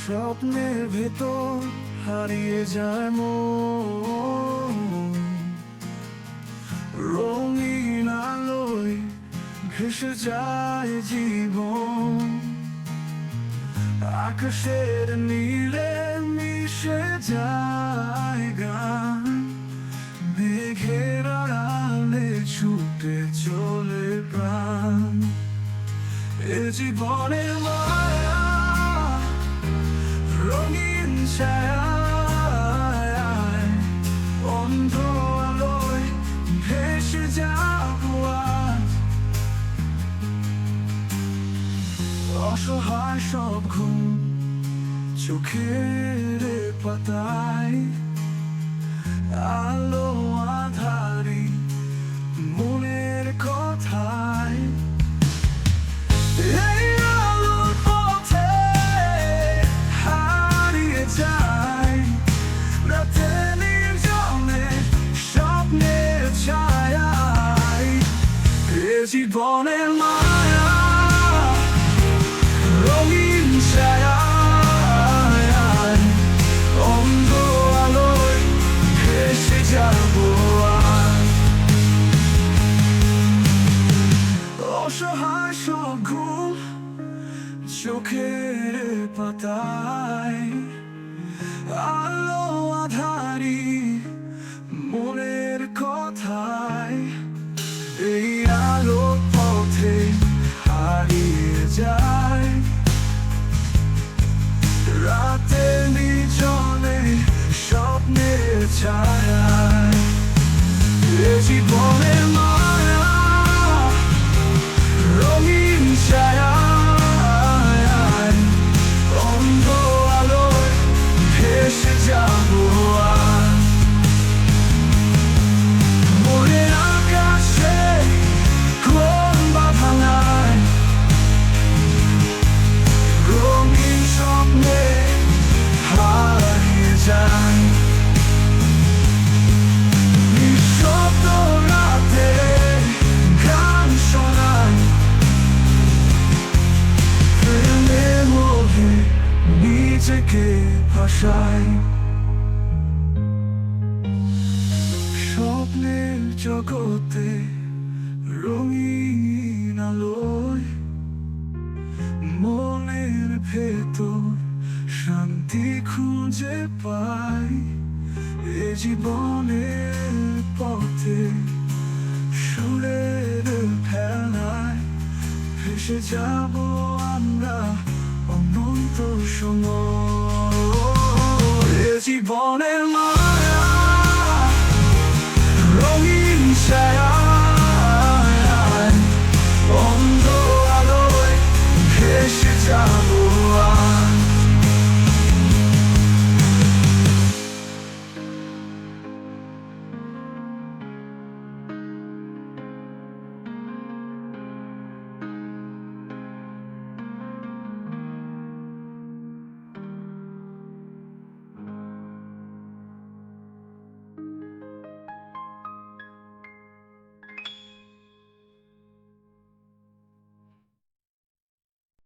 স্বপ্নের ভেতর হারিয়ে যায় মন, রঙিন আলোয় ভেসে যায় জীবন। আকাশের নীলে মিশে যায় গান, মেঘের আড়ালে ছুটে চলে প্রাণ। এ জীবনের মায়া রঙিন ছায়ায়, অন্ধ আলোয় ভেসে যাবো আজ। অসহায় সব ঘুম চোখের পাতায়, আলো আঁধারি মনের কথায়। এই আলোর পথে হারিয়ে যায়, রাতে নির্জনে স্বপ্নের ছায়ায়। এ জীবনের মায়া রঙিন ছায়ায়, অন্ধ আলোয় ভেসে যাবো আজ। অসহায় সব ঘুম চোখের পাতায়, আলো আঁধারি মনের কথায়। এই আলো পথে হারিয়ে যায়, রাতে নির্জনে স্বপ্নের ছায়ায়। এ জীবনের মায়া রঙিন ছায়ায়, অন্ধ আলোয় ভেসে যাবো আজ। মনের আকাশে কোন বাধা নাই, রঙিন স্বপ্নে হারিয়ে যায়। নিঃশব্দ রাতে গান শোনায়, প্রেমের মোহে নিজেকে ভাসায়। স্বপ্নের জগতে রঙিন আলোয়, মনের ভেতর শান্তি খুঁজে পাই। এ জীবনের পথে সুরের খেলায় ভেসে যাব আমরা অনন্ত সময়। এ জীবনে